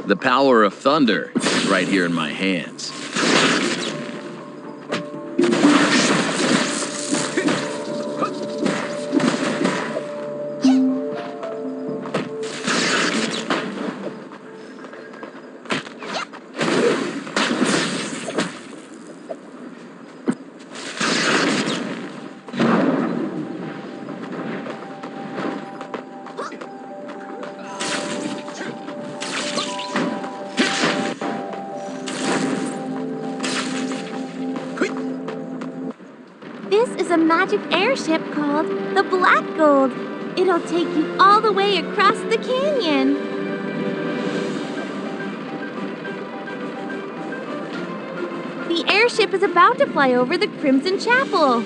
The power of thunder is right here in my hands. This is a magic airship called the Black Gold. It'll take you all the way across the canyon. The airship is about to fly over the Crimson Chapel.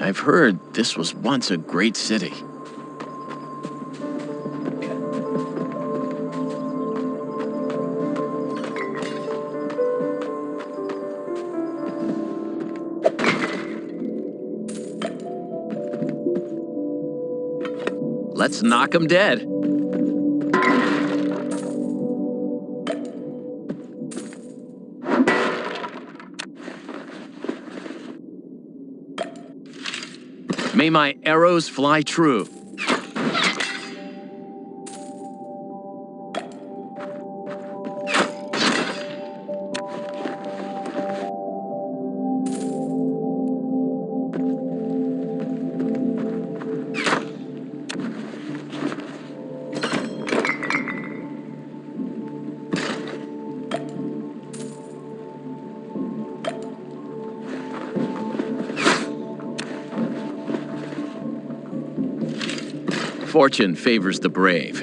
I've heard this was once a great city. Let's knock 'em dead. May my arrows fly true. Fortune favors the brave.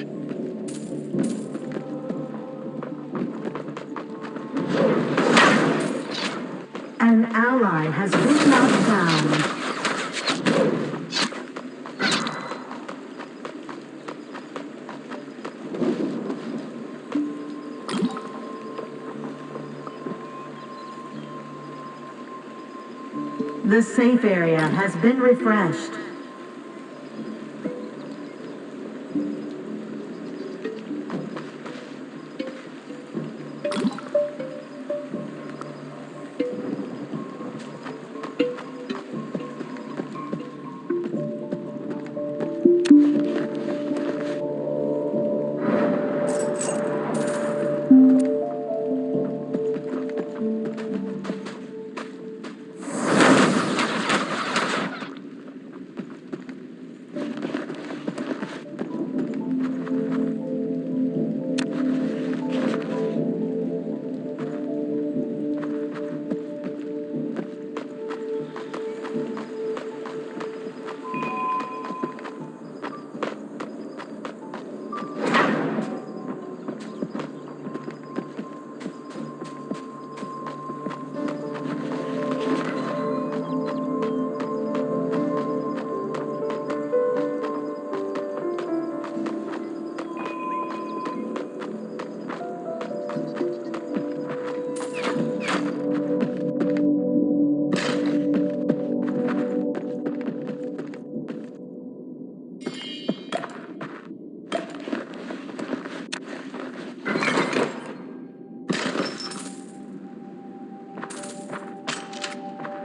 An ally has been knocked down. The safe area has been refreshed.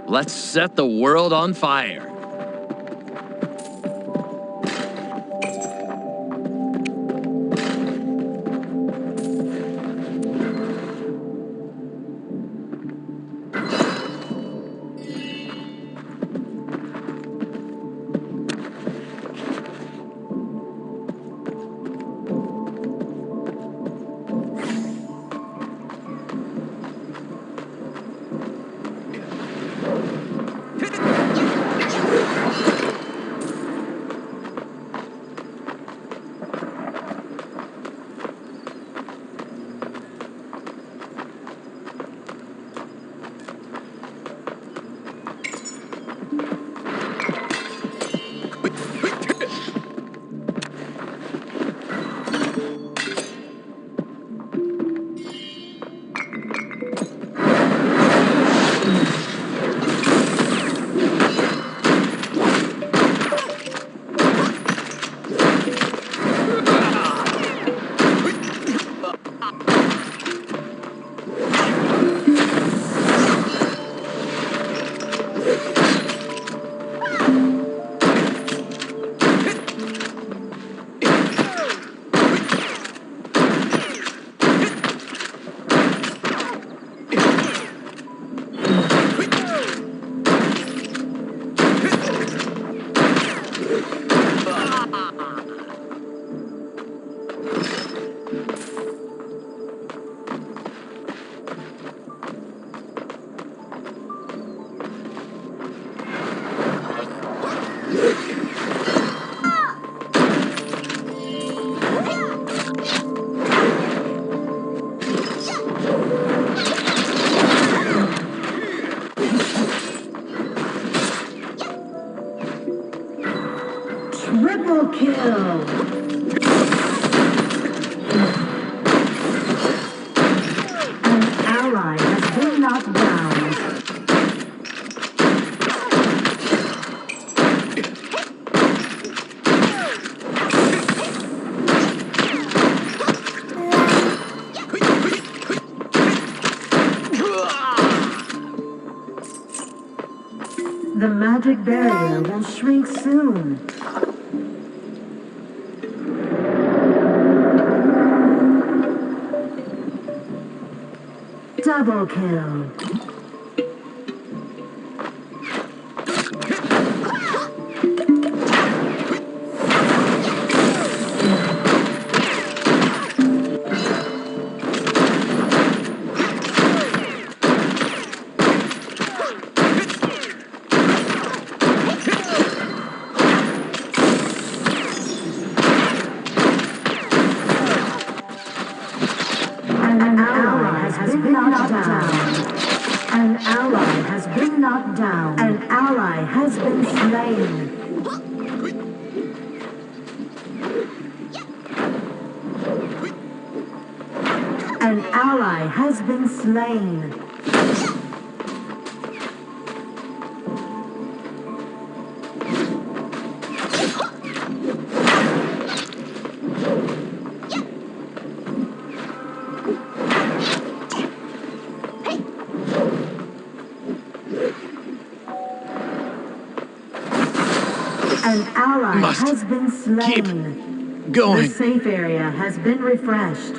Let's set the world on fire. Triple kill! An ally has been knocked down. The magic barrier will shrink soon. Double kill. An ally has been knocked down. An ally has been knocked down. An ally has been slain. An ally has been slain. An ally Must has been slain. going. The safe area has been refreshed.